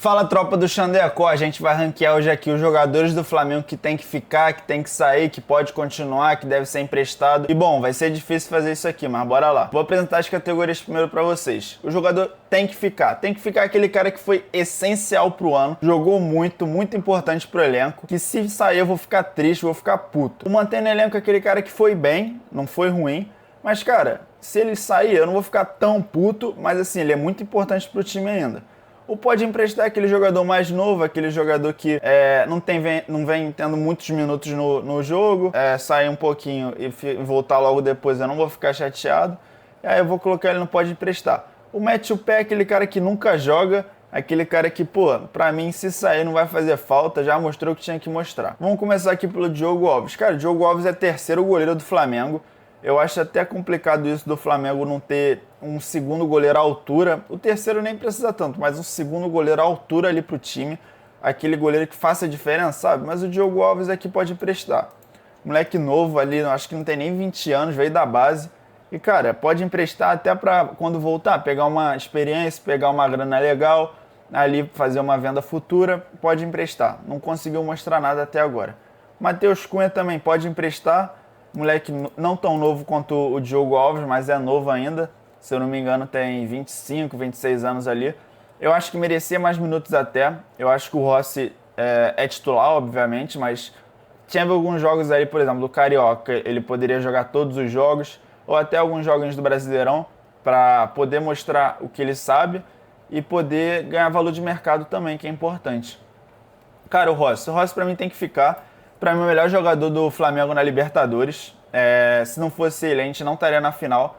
Fala, tropa do Xandecó, a gente vai ranquear hoje aqui os jogadores do Flamengo que tem que ficar, que tem que sair, que pode continuar, que deve ser emprestado. E bom, vai ser difícil fazer isso aqui, mas bora lá. Vou apresentar as categorias primeiro pra vocês. O jogador tem que ficar aquele cara que foi essencial pro ano, jogou muito, muito importante pro elenco, que se sair eu vou ficar triste, vou ficar puto. O manter no elenco é aquele cara que foi bem, não foi ruim, mas cara, se ele sair eu não vou ficar tão puto, mas assim, ele é muito importante pro time ainda. Ou pode emprestar aquele jogador mais novo, aquele jogador que não vem tendo muitos minutos no jogo, sair um pouquinho e voltar logo depois, eu não vou ficar chateado. E aí eu vou colocar ele no pode emprestar. O mete o pé é aquele cara que nunca joga, aquele cara que, pô, pra mim, se sair não vai fazer falta, já mostrou o que tinha que mostrar. Vamos começar aqui pelo Diogo Alves. Cara, o Diogo Alves é terceiro goleiro do Flamengo. Eu acho até complicado isso do Flamengo não ter um segundo goleiro à altura. O terceiro nem precisa tanto, mas um segundo goleiro à altura ali pro time. Aquele goleiro que faça a diferença, sabe? Mas o Diogo Alves aqui pode emprestar. Moleque novo ali, acho que não tem nem 20 anos, veio da base. E, cara, pode emprestar até pra quando voltar, pegar uma experiência, pegar uma grana legal, ali fazer uma venda futura, pode emprestar. Não conseguiu mostrar nada até agora. Matheus Cunha também pode emprestar. Moleque não tão novo quanto o Diogo Alves, mas é novo ainda. Se eu não me engano, tem 25, 26 anos ali. Eu acho que merecia mais minutos até. Eu acho que o Rossi é titular, obviamente, mas tinha alguns jogos aí, por exemplo, do Carioca, ele poderia jogar todos os jogos, ou até alguns jogos do Brasileirão, para poder mostrar o que ele sabe e poder ganhar valor de mercado também, que é importante. Cara, o Rossi pra mim tem que ficar. Pra mim, o melhor jogador do Flamengo na Libertadores. Se não fosse ele, a gente não estaria na final.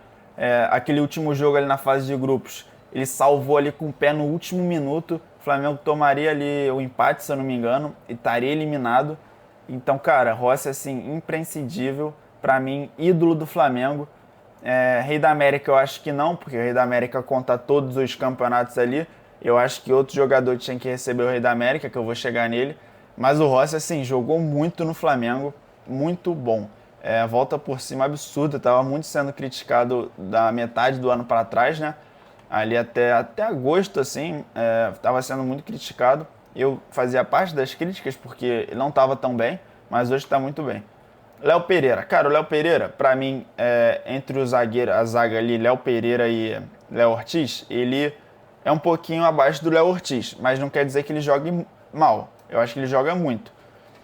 Aquele último jogo ali na fase de grupos, ele salvou ali com o pé no último minuto. O Flamengo tomaria ali o empate, se eu não me engano, e estaria eliminado. Então, cara, Rossi, assim, imprescindível. Pra mim, ídolo do Flamengo. Rei da América eu acho que não, porque o Rei da América conta todos os campeonatos ali. Eu acho que outro jogador tinha que receber o Rei da América, que eu vou chegar nele. Mas o Rossi, assim, jogou muito no Flamengo, muito bom. Volta por cima absurda, estava muito sendo criticado da metade do ano para trás, né? Ali até agosto, assim, estava sendo muito criticado. Eu fazia parte das críticas porque ele não estava tão bem, mas hoje está muito bem. Léo Pereira. Cara, o Léo Pereira, pra mim, entre os zagueiros, a zaga ali, Léo Pereira e Léo Ortiz, ele é um pouquinho abaixo do Léo Ortiz, mas não quer dizer que ele jogue mal. Eu acho que ele joga muito.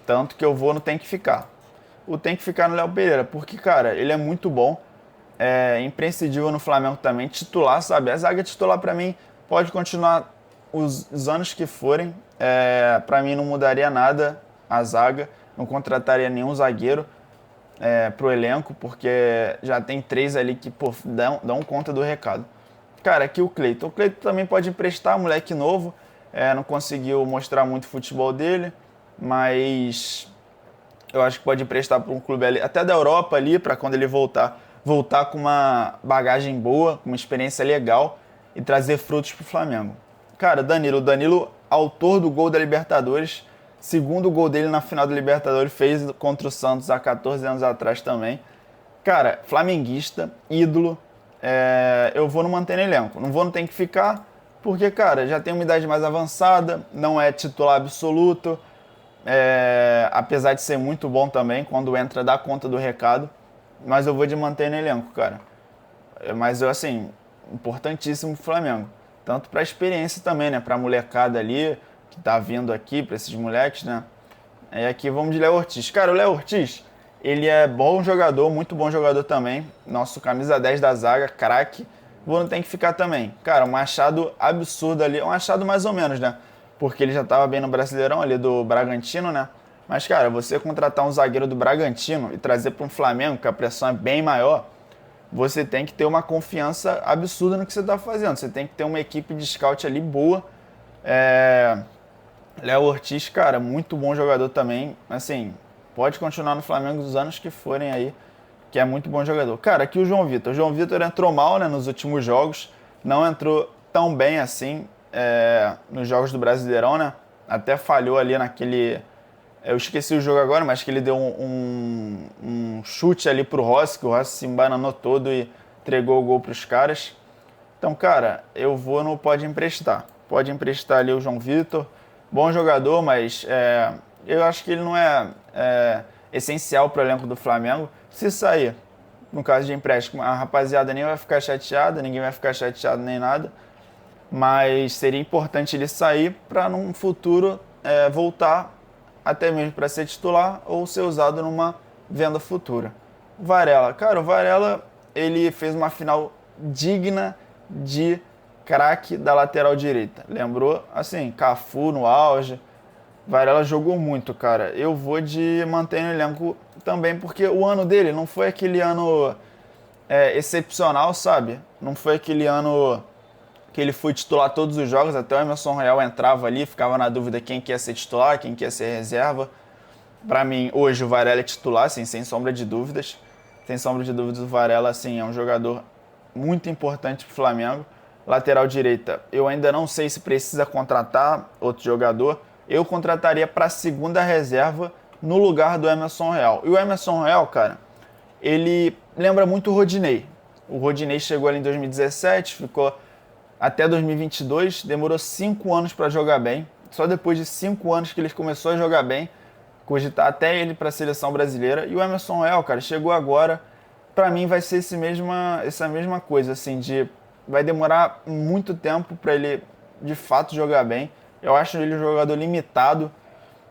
Tanto que eu vou no tem que ficar. O tem que ficar no Léo Pereira, porque, cara, ele é muito bom. É imprescindível no Flamengo também. Titular, sabe? A zaga titular, pra mim, pode continuar os anos que forem. Pra mim, não mudaria nada a zaga. Não contrataria nenhum zagueiro pro elenco, porque já tem 3 ali que, pô, dão conta do recado. Cara, aqui o Cleiton. O Cleiton também pode emprestar, moleque novo. Não conseguiu mostrar muito futebol dele, mas eu acho que pode emprestar para um clube ali, até da Europa ali, para quando ele voltar com uma bagagem boa, com uma experiência legal e trazer frutos para o Flamengo. Cara, Danilo, autor do gol da Libertadores, segundo gol dele na final da Libertadores, fez contra o Santos há 14 anos atrás também. Cara, flamenguista, ídolo, eu vou no manter no elenco, não vou no tem que ficar, porque, cara, já tem uma idade mais avançada, não é titular absoluto, apesar de ser muito bom também, quando entra dá conta do recado, mas eu vou de manter no elenco, cara. Mas, assim, importantíssimo pro Flamengo. Tanto pra experiência também, né, pra molecada ali, que tá vindo aqui, pra esses moleques, né. E aqui vamos de Léo Ortiz. Cara, o Léo Ortiz, ele é bom jogador, muito bom jogador também, nosso camisa 10 da zaga, craque. Não tem que ficar também. Cara, um achado absurdo ali. Um achado mais ou menos, né? Porque ele já tava bem no Brasileirão ali do Bragantino, né? Mas, cara, você contratar um zagueiro do Bragantino e trazer para um Flamengo, que a pressão é bem maior, você tem que ter uma confiança absurda no que você tá fazendo. Você tem que ter uma equipe de scout ali boa. Léo Ortiz, cara, muito bom jogador também. Assim, pode continuar no Flamengo dos anos que forem aí, que é muito bom jogador. Cara, aqui o João Vitor. O João Vitor entrou mal, né, nos últimos jogos. Não entrou tão bem assim nos jogos do Brasileirão, né? Até falhou ali naquele... Eu esqueci o jogo agora, mas que ele deu um chute ali pro Rossi, que o Rossi se embananou todo e entregou o gol pros caras. Então, cara, eu vou no pode emprestar. pode emprestar ali o João Vitor. Bom jogador, mas eu acho que ele não é essencial para o elenco do Flamengo. Se sair, no caso de empréstimo, a rapaziada nem vai ficar chateada, ninguém vai ficar chateado nem nada. Mas seria importante ele sair para num futuro voltar até mesmo para ser titular ou ser usado numa venda futura. O Varela, cara, o Varela ele fez uma final digna de craque da lateral direita. Lembrou, assim, Cafu no auge. Varela jogou muito, cara. Eu vou de manter no elenco também, porque o ano dele não foi aquele ano excepcional, sabe? Não foi aquele ano que ele foi titular todos os jogos, até o Emerson Royal entrava ali, ficava na dúvida quem que ia ser titular, quem que ia ser reserva. Para mim, hoje o Varela é titular, assim, sem sombra de dúvidas. Sem sombra de dúvidas, o Varela assim, é um jogador muito importante para o Flamengo. Lateral direita, eu ainda não sei se precisa contratar outro jogador. Eu contrataria para a segunda reserva no lugar do Emerson Royal. E o Emerson Royal, cara, ele lembra muito o Rodinei. O Rodinei chegou ali em 2017, ficou até 2022, demorou 5 anos para jogar bem. Só depois de 5 anos que ele começou a jogar bem, cogitar até ele para a seleção brasileira. E o Emerson Royal, cara, chegou agora. Para mim vai ser essa mesma coisa, assim, vai demorar muito tempo para ele de fato jogar bem. Eu acho ele um jogador limitado.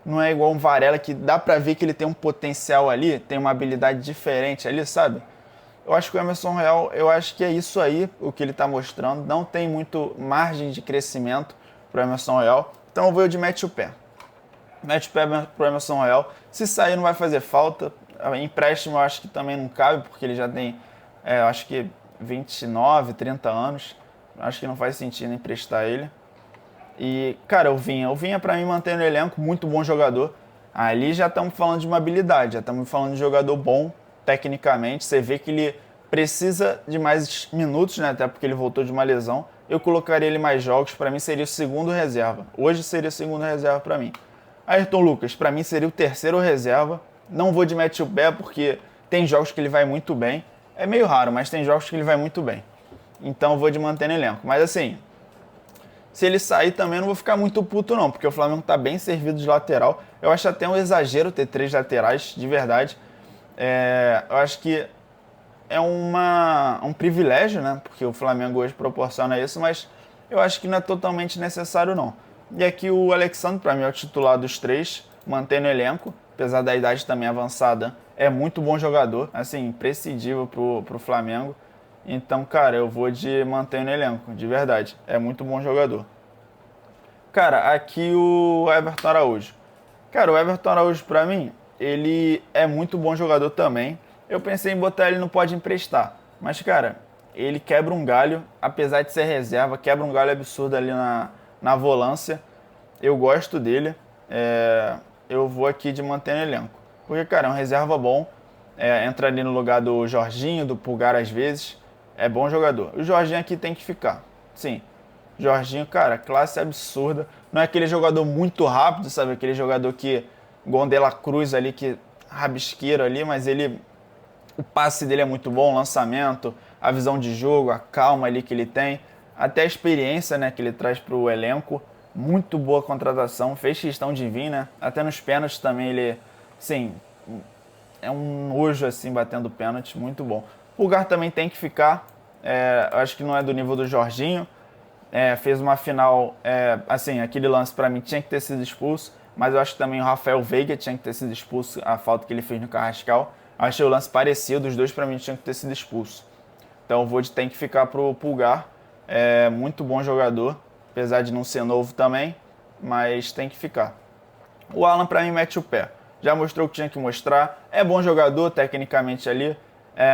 Não é igual um Varela que dá para ver que ele tem um potencial ali, tem uma habilidade diferente ali, sabe? Eu acho que o Emerson Royal, eu acho que é isso aí, o que ele está mostrando. Não tem muito margem de crescimento para o Emerson Royal. Então eu vou de mete o pé. Mete o pé para o Emerson Royal. Se sair não vai fazer falta. Empréstimo eu acho que também não cabe, porque ele já tem, acho que 29, 30 anos. Acho que não faz sentido emprestar ele. E, cara, o Vinha para mim manter no elenco, muito bom jogador. Ali já estamos falando de uma habilidade, já estamos falando de jogador bom, tecnicamente. Você vê que ele precisa de mais minutos, né? Até porque ele voltou de uma lesão. Eu colocaria ele mais jogos, para mim seria o segundo reserva. Hoje seria o segundo reserva para mim. Ayrton Lucas, para mim seria o terceiro reserva. Não vou de mete o pé porque tem jogos que ele vai muito bem. É meio raro, mas tem jogos que ele vai muito bem. Então eu vou de manter no elenco. Mas assim, se ele sair também eu não vou ficar muito puto não, porque o Flamengo tá bem servido de lateral. Eu acho até um exagero ter 3 laterais, de verdade. Eu acho que é um privilégio, né? Porque o Flamengo hoje proporciona isso, mas eu acho que não é totalmente necessário não. E aqui o Alexandre, para mim, é o titular dos 3, mantém no elenco, apesar da idade também avançada, é muito bom jogador, assim, imprescindível pro Flamengo. Então, cara, eu vou de manter no elenco, de verdade, é muito bom jogador. Cara, aqui o Everton Araújo. Cara, o Everton Araújo, pra mim, ele é muito bom jogador também. Eu pensei em botar ele no pode emprestar, mas, cara, ele quebra um galho, apesar de ser reserva, quebra um galho absurdo ali na volância. Eu gosto dele. Eu vou aqui de manter no elenco. Porque, cara, é um reserva bom. Entra ali no lugar do Jorginho, do Pulgar às vezes. É bom jogador. O Jorginho aqui tem que ficar. Sim. Jorginho, cara, classe absurda. Não é aquele jogador muito rápido, sabe? Aquele jogador que Gondela Cruz ali, que rabisqueiro ali, mas o passe dele é muito bom, o lançamento, a visão de jogo, a calma ali que ele tem, até a experiência, né, que ele traz para o elenco. Muito boa contratação, fez questão de vir, né? Até nos pênaltis também ele, sim, é um nojo assim batendo pênalti, muito bom. O Pulgar também tem que ficar, acho que não é do nível do Jorginho. Fez uma final, assim, aquele lance para mim tinha que ter sido expulso, mas eu acho que também o Rafael Veiga tinha que ter sido expulso, a falta que ele fez no Carrascal. Achei o lance parecido, os dois para mim tinham que ter sido expulsos. Então o Vode tem que ficar pro Pulgar, muito bom jogador, apesar de não ser novo também, mas tem que ficar. O Alan para mim mete o pé, já mostrou o que tinha que mostrar, é bom jogador tecnicamente ali,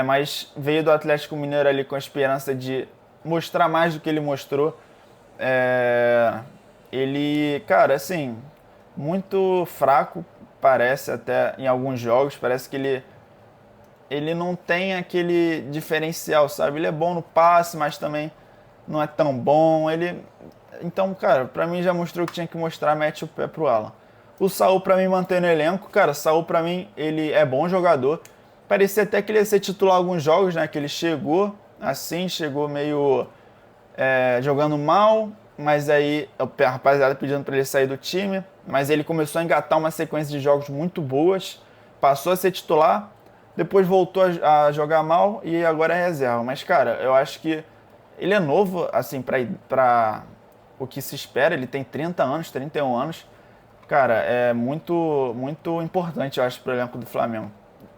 mas veio do Atlético Mineiro ali com a esperança de mostrar mais do que ele mostrou. Ele, cara, assim, muito fraco, parece até em alguns jogos, parece que ele não tem aquele diferencial, sabe? Ele é bom no passe, mas também não é tão bom. Então, cara, pra mim já mostrou o que tinha que mostrar, mete o pé pro Alan. O Saul pra mim mantém no elenco, cara, Saul pra mim ele é bom jogador. Parecia até que ele ia ser titular em alguns jogos, né? Que ele chegou assim, chegou meio jogando mal, mas aí a rapaziada pedindo para ele sair do time, mas ele começou a engatar uma sequência de jogos muito boas, passou a ser titular, depois voltou a jogar mal e agora é reserva. Mas, cara, eu acho que ele é novo, assim, pra o que se espera. Ele tem 30 anos, 31 anos. Cara, é muito, muito importante, eu acho, pro elenco do Flamengo.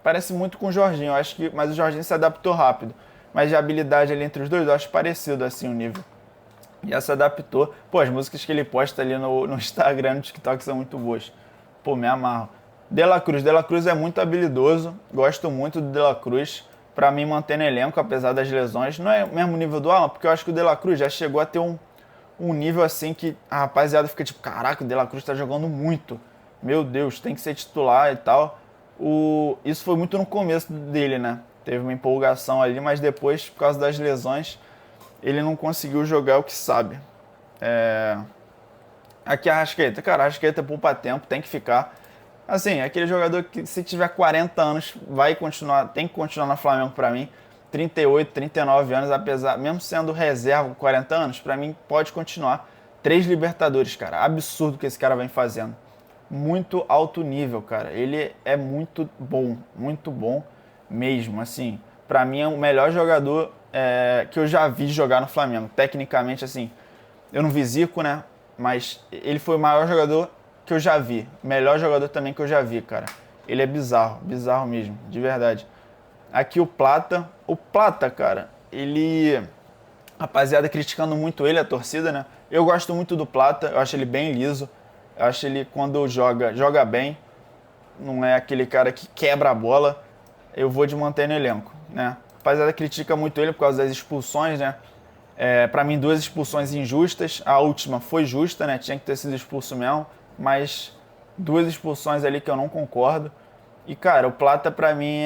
Parece muito com o Jorginho, eu acho que, mas o Jorginho se adaptou rápido. Mas de habilidade ali entre os dois, eu acho parecido, assim, o nível. Já se adaptou. Pô, as músicas que ele posta ali no Instagram, no TikTok são muito boas. Pô, me amarro. De La Cruz é muito habilidoso. Gosto muito do De La Cruz. Pra mim, manter no elenco, apesar das lesões. Não é o mesmo nível do Alan, porque eu acho que o De La Cruz já chegou a ter um nível assim que a rapaziada fica tipo, caraca, o De La Cruz tá jogando muito. Meu Deus, tem que ser titular e tal. Isso foi muito no começo dele, né? Teve uma empolgação ali, mas depois, por causa das lesões, ele não conseguiu jogar o que sabe. Aqui a Arrascaeta. Cara, a Arrascaeta poupa tempo, tem que ficar. Assim, aquele jogador que se tiver 40 anos vai continuar, tem que continuar no Flamengo pra mim. 38, 39 anos, apesar, mesmo sendo reserva com 40 anos, pra mim pode continuar. 3 Libertadores, cara. Absurdo que esse cara vem fazendo. Muito alto nível, cara. Ele é muito bom mesmo. Assim, pra mim é o melhor jogador que eu já vi jogar no Flamengo. Tecnicamente, assim, eu não vi Zico, né? Mas ele foi o maior jogador que eu já vi. Melhor jogador também que eu já vi, cara. Ele é bizarro, bizarro mesmo, de verdade. Aqui o Plata. O Plata, cara, ele... Rapaziada criticando muito ele, a torcida, né? Eu gosto muito do Plata, eu acho ele bem liso. Eu acho ele, quando joga bem. Não é aquele cara que quebra a bola. Eu vou de manter no elenco, né? A rapaziada critica muito ele por causa das expulsões, né? Pra mim, 2 expulsões injustas. A última foi justa, né? Tinha que ter sido expulso mesmo. Mas 2 expulsões ali que eu não concordo. E, cara, o Plata pra mim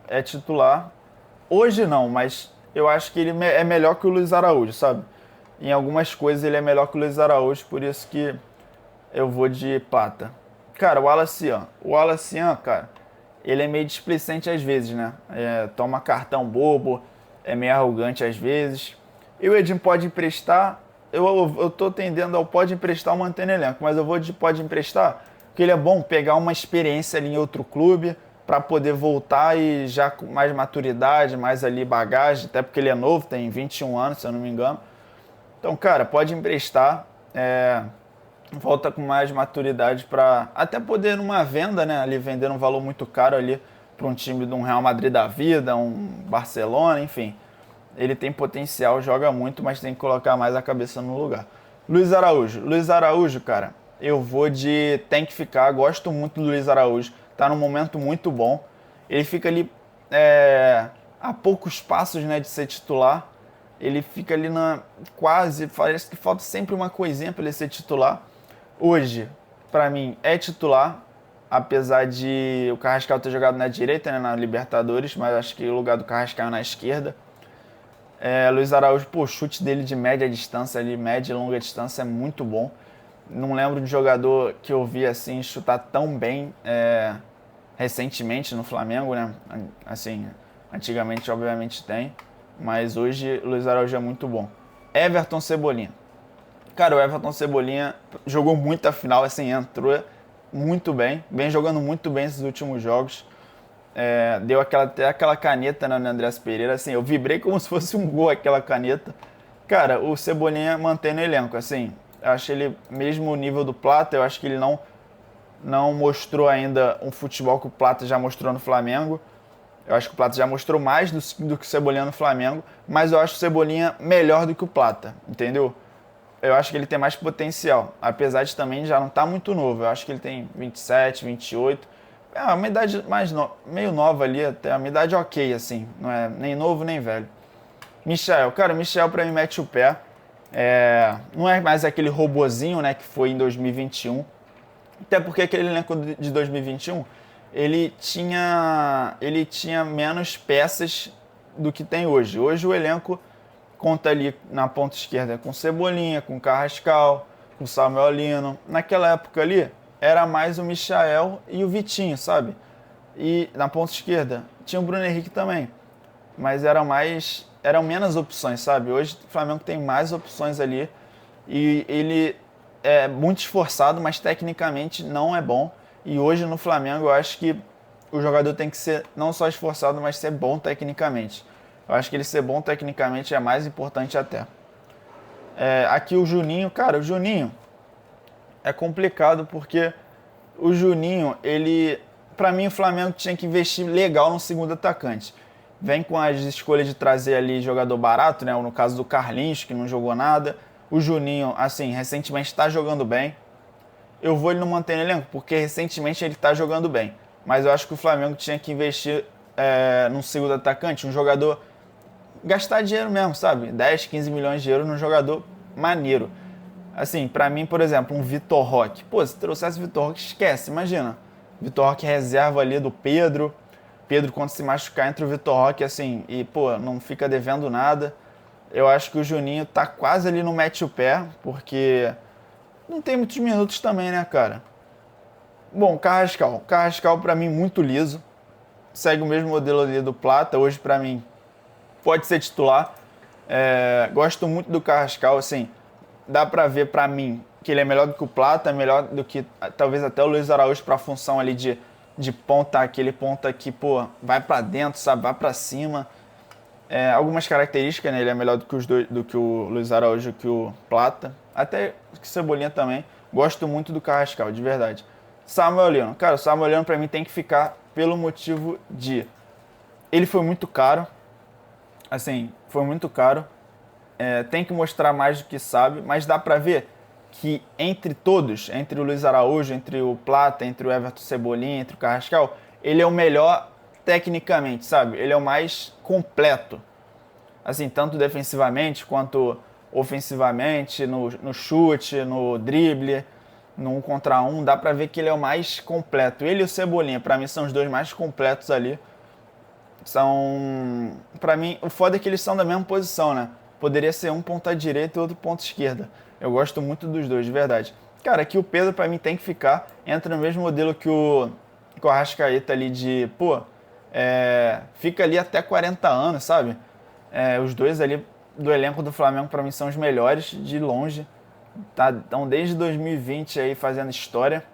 é titular. Hoje não, mas eu acho que ele é melhor que o Luiz Araújo, sabe? Em algumas coisas ele é melhor que o Luiz Araújo, por isso que eu vou de Plata. Cara, o Wallace, cara, ele é meio displicente às vezes, né? Toma cartão bobo, é meio arrogante às vezes. E o Edinho pode emprestar, eu tô tendendo ao pode emprestar ou manter no elenco, mas eu vou de pode emprestar, porque ele é bom pegar uma experiência ali em outro clube, para poder voltar e já com mais maturidade, mais ali bagagem, até porque ele é novo, tem 21 anos, se eu não me engano. Então, cara, pode emprestar, volta com mais maturidade para até poder numa venda, né, ali vender um valor muito caro ali para um time de um Real Madrid da vida, um Barcelona, enfim. Ele tem potencial, joga muito, mas tem que colocar mais a cabeça no lugar. Luiz Araújo, cara, eu vou de tem que ficar, gosto muito do Luiz Araújo, tá num momento muito bom. Ele fica ali a poucos passos, né, de ser titular. Ele fica ali quase, parece que falta sempre uma coisinha para ele ser titular. Hoje, pra mim, é titular, apesar de o Carrascal ter jogado na direita, né, na Libertadores, mas acho que o lugar do Carrascal é na esquerda. Luiz Araújo, pô, o chute dele de média distância, ali, média e longa distância é muito bom. Não lembro de jogador que eu vi assim chutar tão bem recentemente no Flamengo, né? Assim, antigamente obviamente tem, mas hoje o Luiz Araújo é muito bom. Everton Cebolinha. Cara, o Everton Cebolinha jogou muito a final, assim, entrou muito bem, vem jogando muito bem esses últimos jogos. Deu até aquela caneta, né, no Andreas Pereira, assim, eu vibrei como se fosse um gol aquela caneta. Cara, o Cebolinha mantém no elenco, assim, eu acho ele, mesmo o nível do Plata, eu acho que ele não mostrou ainda um futebol que o Plata já mostrou no Flamengo. Eu acho que o Plata já mostrou mais do que o Cebolinha no Flamengo, mas eu acho o Cebolinha melhor do que o Plata, entendeu? Eu acho que ele tem mais potencial, apesar de também já não estar muito novo. Eu acho que ele tem 27, 28. É uma idade meio nova ali, até uma idade ok, assim. Não é nem novo nem velho. Michel, cara, o Michel pra mim mete o pé. Não é mais aquele robozinho, né, que foi em 2021. Até porque aquele elenco de 2021, ele tinha menos peças do que tem hoje. Hoje o elenco conta ali na ponta esquerda com Cebolinha, com Carrascal, com Samuel Lino. Naquela época ali, era mais o Michael e o Vitinho, sabe? E na ponta esquerda tinha o Bruno Henrique também. Mas era mais eram menos opções, sabe? Hoje o Flamengo tem mais opções ali e ele é muito esforçado, mas tecnicamente não é bom. E hoje no Flamengo eu acho que o jogador tem que ser não só esforçado, mas ser bom tecnicamente. Eu acho que ele ser bom tecnicamente é mais importante até. Aqui o Juninho, cara, o Juninho é complicado porque o Juninho, ele... Pra mim o Flamengo tinha que investir legal no segundo atacante. Vem com as escolhas de trazer ali jogador barato, né? No caso do Carlinhos, que não jogou nada. O Juninho, assim, recentemente está jogando bem. Eu vou ele não manter no elenco, porque recentemente ele está jogando bem. Mas eu acho que o Flamengo tinha que investir num segundo atacante, um jogador... Gastar dinheiro mesmo, sabe? 10, 15 milhões de euros num jogador maneiro. Assim, pra mim, por exemplo, um Vitor Roque. Pô, se trouxesse o Vitor Roque, esquece, imagina. Vitor Roque reserva ali do Pedro. Pedro, quando se machucar, entra o Vitor Roque, assim, e, pô, não fica devendo nada. Eu acho que o Juninho tá quase ali no mete o pé, porque não tem muitos minutos também, né, cara? Bom, Carrascal. Carrascal, pra mim, muito liso. Segue o mesmo modelo ali do Plata. Hoje, pra mim, pode ser titular. Gosto muito do Carrascal, assim, dá pra ver pra mim que ele é melhor do que o Plata, melhor do que talvez até o Luiz Araújo pra função ali de ponta, aquele ponta que, pô, vai pra dentro, sabe, vai pra cima. Algumas características, né, ele é melhor do que os dois, do que o Luiz Araújo, que o Plata, até que Cebolinha também. Gosto muito do Carrascal, de verdade. Samuel Lino, cara, o Samuel Lino pra mim tem que ficar pelo motivo de... Ele foi muito caro, assim, foi muito caro. Tem que mostrar mais do que sabe, mas dá pra ver que entre todos, entre o Luiz Araújo, entre o Plata, entre o Everton Cebolinha, entre o Carrascal, ele é o melhor tecnicamente, sabe? Ele é o mais completo. Assim, tanto defensivamente quanto ofensivamente, no chute, no drible, no 1 contra 1, dá pra ver que ele é o mais completo. Ele e o Cebolinha, pra mim, são os dois mais completos ali. Pra mim, o foda é que eles são da mesma posição, né? Poderia ser um ponta direita e outro ponta esquerda. Eu gosto muito dos dois, de verdade. Cara, aqui o Pedro pra mim tem que ficar. Entra no mesmo modelo que o Arrascaeta ali de... Pô, fica ali até 40 anos, sabe? Os dois ali do elenco do Flamengo pra mim são os melhores de longe. Estão desde 2020 aí fazendo história.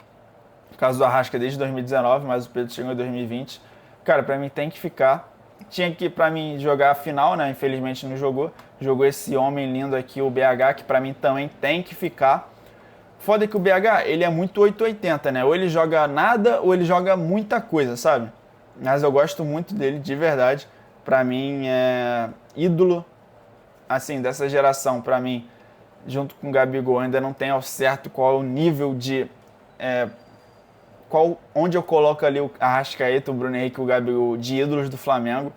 No caso do Arrasca desde 2019, mas o Pedro chegou em 2020. Cara, pra mim tem que ficar. Tinha que, pra mim, jogar a final, né? Infelizmente não jogou. Jogou esse homem lindo aqui, o BH, que pra mim também tem que ficar. Foda que o BH, ele é muito 880, né? Ou ele joga nada, ou ele joga muita coisa, sabe? Mas eu gosto muito dele, de verdade. Pra mim, é ídolo, assim, dessa geração. Pra mim, junto com o Gabigol, ainda não tem ao certo qual é o nível de... onde eu coloco ali o Arrascaeta, o Bruno Henrique e o Gabigol de ídolos do Flamengo.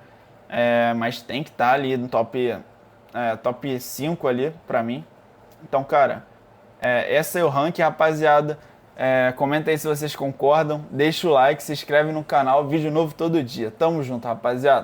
Mas tem que estar ali no top 5 ali pra mim. Então, cara, esse é o ranking, rapaziada. Comenta aí se vocês concordam, deixa o like, se inscreve no canal, vídeo novo todo dia. Tamo junto, rapaziada.